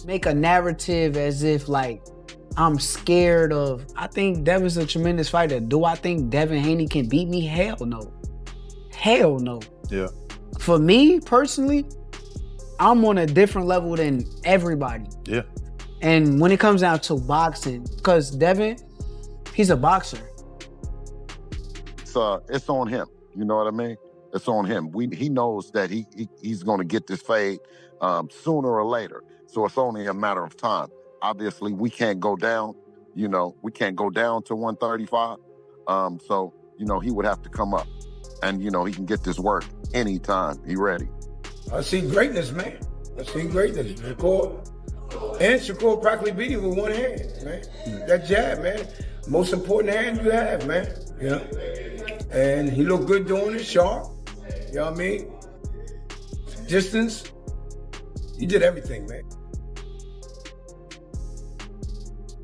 make a narrative as if like I'm scared of. I think Devin's a tremendous fighter. Do I think Devin Haney can beat me? Hell no. Hell no. Yeah. For me personally, I'm on a different level than everybody. Yeah. And when it comes down to boxing, because Devin, he's a boxer. It's on him. You know what I mean? It's on him. He knows that he's going to get this fade sooner or later. So it's only a matter of time. Obviously, we can't go down. You know, we can't go down to 135. So, you know, he would have to come up. And, you know, he can get this work anytime. He ready. I see greatness, man. I see greatness. Shakur practically beat him with one hand, man. That jab, man. Most important hand you have, man. You know? And he looked good doing it, sharp. You know what I mean? Distance. He did everything, man.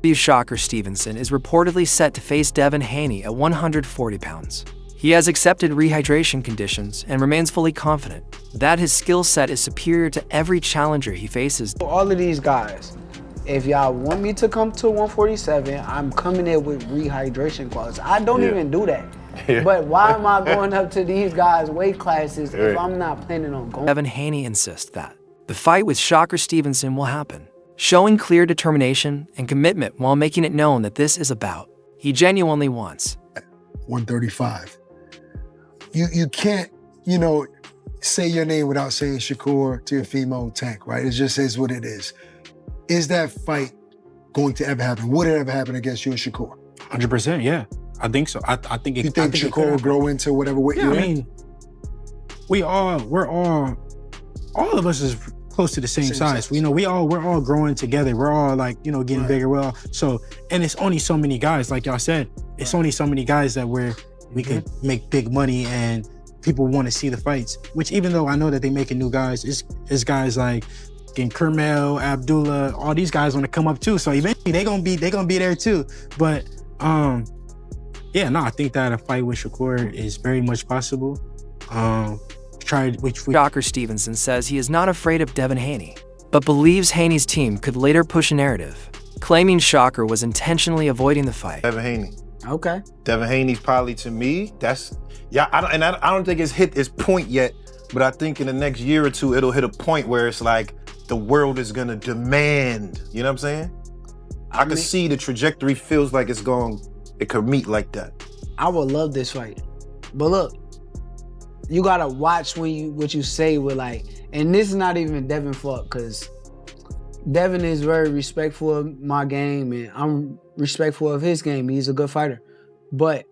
Shakur Stevenson is reportedly set to face Devin Haney at 140 pounds. He has accepted rehydration conditions and remains fully confident that his skill set is superior to every challenger he faces. All of these guys, if y'all want me to come to 147, I'm coming in with rehydration clauses. I don't even do that. Yeah. But why am I going up to these guys' weight classes if I'm not planning on going? Devin Haney insists that the fight with Shakur Stevenson will happen, showing clear determination and commitment while making it known that this is a bout he genuinely wants. 135. You can't, you know, say your name without saying Shakur to your female tank, right? It just is what it is. Is that fight going to ever happen? Would it ever happen against you and Shakur? 100%, yeah. I think so. I think it. You think Shakur will grow into whatever weight you're in? I mean, we're all of us is close to the same size. You know, we're all growing together. We're all like, you know, getting bigger. Well, so, and it's only so many guys, like y'all said, it's only so many guys that we could make big money and people want to see the fights. Which even though I know that they making new guys, it's guys like Kermel, Abdullah, all these guys want to come up too. So eventually they gonna be there too. But yeah, no, I think that a fight with Shakur is very much possible. Shakur Stevenson says he is not afraid of Devin Haney, but believes Haney's team could later push a narrative, claiming Shakur was intentionally avoiding the fight. Devin Haney. Okay. Devin Haney's probably, to me, that's, yeah, I don't think it's hit its point yet, but I think in the next year or two, it'll hit a point where it's like the world is gonna demand, you know what I'm saying? I can see the trajectory feels like it could meet like that. I would love this fight. But look, you gotta watch what you say with like, and this is not even Devin fault, because Devin is very respectful of my game and I'm respectful of his game. He's a good fighter. But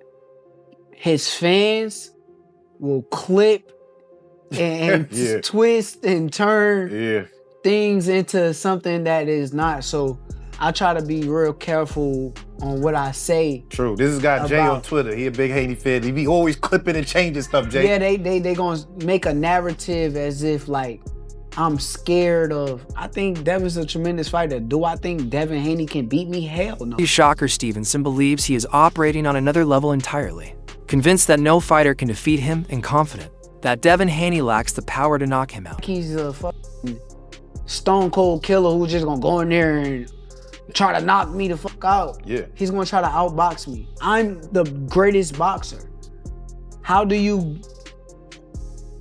his fans will clip and twist and turn things into something that is not. So I try to be real careful on what I say. True. This is guy Jay on Twitter. He a big Haney fan. He be always clipping and changing stuff, Jay. Yeah, they gonna make a narrative as if like I'm scared of. I think Devin's a tremendous fighter. Do I think Devin Haney can beat me? Hell no. Shakur Stevenson believes he is operating on another level entirely, convinced that no fighter can defeat him and confident that Devin Haney lacks the power to knock him out. He's a fucking stone cold killer who's just gonna go in there and try to knock me the fuck out. Yeah. He's gonna try to outbox me. I'm the greatest boxer. How do you...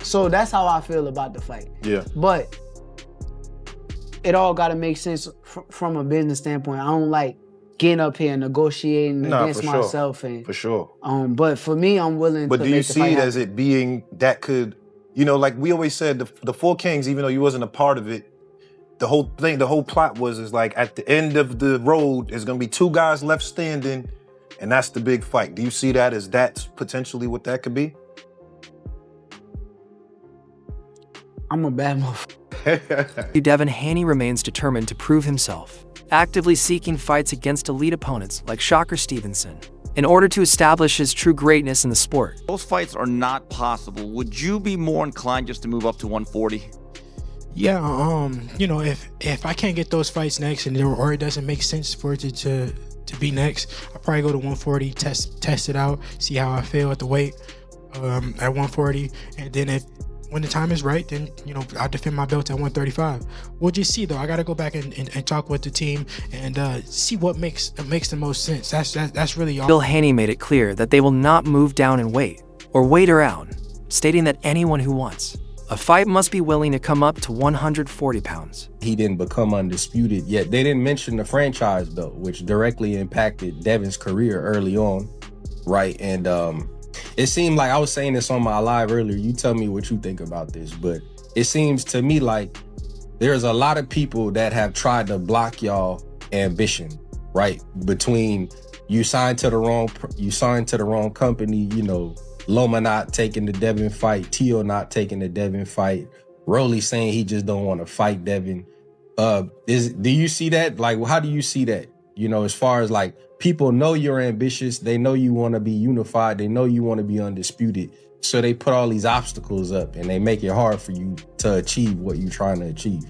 So that's how I feel about the fight. Yeah. But it all gotta make sense from a business standpoint. I don't like getting up here and negotiating against myself. And, for sure. But for me, I'm willing to make the fight. But do you see it as it being that could, you know, like we always said, the Four Kings, even though you wasn't a part of it, the whole thing, the whole plot is like at the end of the road, there's gonna be two guys left standing, and that's the big fight. Do you see that as that's potentially what that could be? I'm a bad motherfucker. Devin Haney remains determined to prove himself, actively seeking fights against elite opponents like Shakur Stevenson, in order to establish his true greatness in the sport. Those fights are not possible. Would you be more inclined just to move up to 140? Yeah, you know, if I can't get those fights next or it doesn't make sense for it to be next, I'll probably go to 140, test it out, see how I feel at the weight at 140, and then if when the time is right, then, you know, I'll defend my belt at 135. We'll just see, though. I got to go back and talk with the team and see what makes the most sense. That's really all. Bill Haney made it clear that they will not move down and wait, or wait around, stating that anyone who wants a fight must be willing to come up to 140 pounds. He didn't become undisputed, yet they didn't mention the franchise belt, which directly impacted Devin's career early on, right? And it seemed like, I was saying this on my live earlier, you tell me what you think about this, but it seems to me like there's a lot of people that have tried to block y'all ambition, right? Between you signed to the wrong company, you know, Loma not taking the Devin fight, Tio not taking the Devin fight, Rolly saying he just don't want to fight Devin. Do you see that? Like, how do you see that? You know, as far as like, people know you're ambitious, they know you want to be unified, they know you want to be undisputed, so they put all these obstacles up and they make it hard for you to achieve what you're trying to achieve.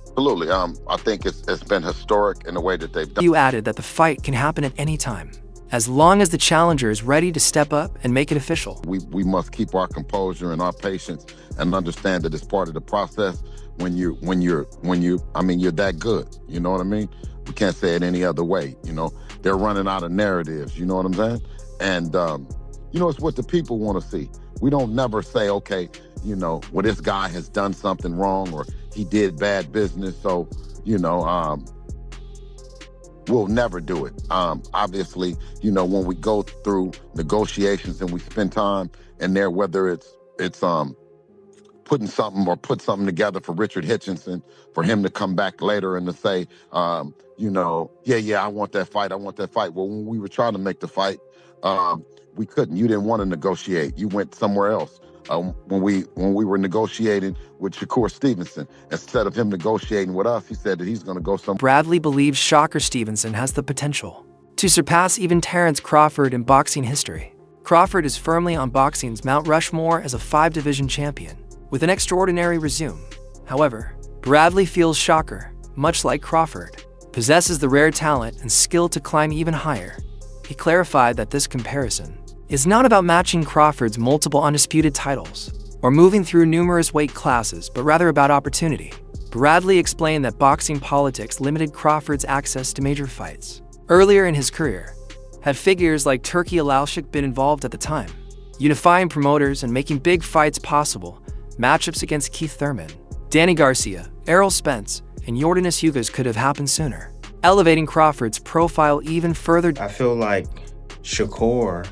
Absolutely. I think it's been historic in the way that they've done. You added that the fight can happen at any time, as long as the challenger is ready to step up and make it official. We must keep our composure and our patience and understand that it's part of the process when you're that good. You know what I mean? We can't say it any other way. You know, they're running out of narratives. You know what I'm saying? And, you know, it's what the people want to see. We don't never say, okay, you know, well, this guy has done something wrong or he did bad business. So, you know, we'll never do it. Obviously, you know, when we go through negotiations and we spend time in there, whether it's put something together for Richard Hitchinson, for him to come back later and to say, you know, yeah, I want that fight. Well, when we were trying to make the fight, we couldn't. You didn't want to negotiate. You went somewhere else. When we were negotiating with Shakur Stevenson, instead of him negotiating with us, he said that he's going to go somewhere. Bradley believes Shakur Stevenson has the potential to surpass even Terrence Crawford in boxing history. Crawford is firmly on boxing's Mount Rushmore as a 5-division champion, with an extraordinary resume. However, Bradley feels Shakur, much like Crawford, possesses the rare talent and skill to climb even higher. He clarified that this comparison is not about matching Crawford's multiple undisputed titles or moving through numerous weight classes, but rather about opportunity. Bradley explained that boxing politics limited Crawford's access to major fights. Earlier in his career, had figures like Turki Alalshik been involved at the time, unifying promoters and making big fights possible. Matchups against Keith Thurman, Danny Garcia, Errol Spence, and Yordenis Ugas could have happened sooner, elevating Crawford's profile even further. I feel like Shakur,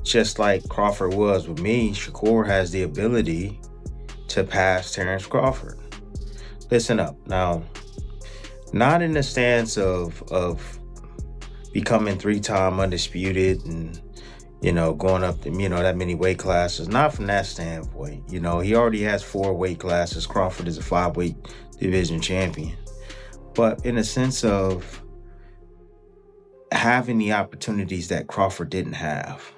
just like Crawford was with me, Shakur has the ability to pass Terrence Crawford. Listen up. Now, not in the stance of becoming 3-time undisputed and, you know, going up, you know, that many weight classes. Not from that standpoint. You know, he already has 4 weight classes. Crawford is a 5-weight division champion. But in the sense of having the opportunities that Crawford didn't have.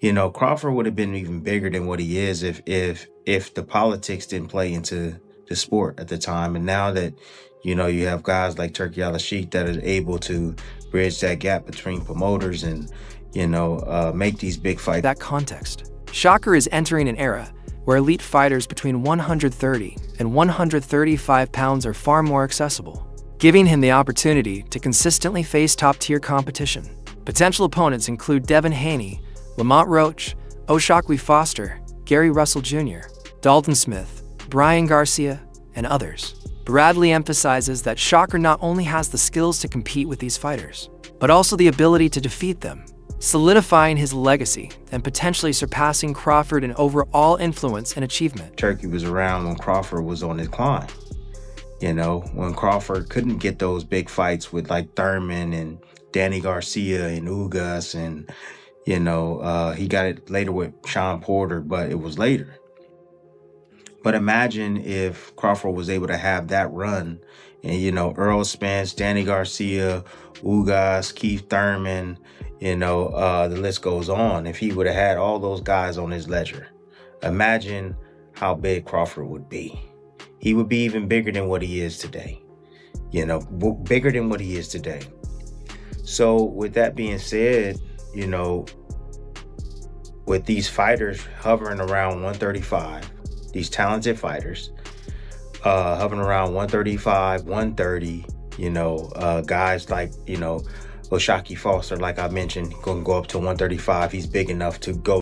You know, Crawford would have been even bigger than what he is if the politics didn't play into the sport at the time. And now that, you know, you have guys like Turki Alalshik that are able to bridge that gap between promoters and, you know, make these big fights. That context, Shakur is entering an era where elite fighters between 130 and 135 pounds are far more accessible, giving him the opportunity to consistently face top-tier competition. Potential opponents include Devin Haney, Lamont Roach, O'Shaquie Foster, Gary Russell Jr., Dalton Smith, Brian Garcia, and others. Bradley emphasizes that Shakur not only has the skills to compete with these fighters, but also the ability to defeat them, solidifying his legacy and potentially surpassing Crawford in overall influence and achievement. Turki was around when Crawford was on his climb. You know, when Crawford couldn't get those big fights with like Thurman and Danny Garcia and Ugas and, you know, he got it later with Sean Porter, but it was later. But imagine if Crawford was able to have that run and, you know, Errol Spence, Danny Garcia, Ugas, Keith Thurman, you know, the list goes on. If he would have had all those guys on his ledger, imagine how big Crawford would be. He would be even bigger than what he is today. You know, bigger than what he is today. So with that being said, you know, with these fighters hovering around 135, these talented fighters, hovering around 135, 130, guys like, O'Shaquie Foster, like I mentioned, going to go up to 135. He's big enough to go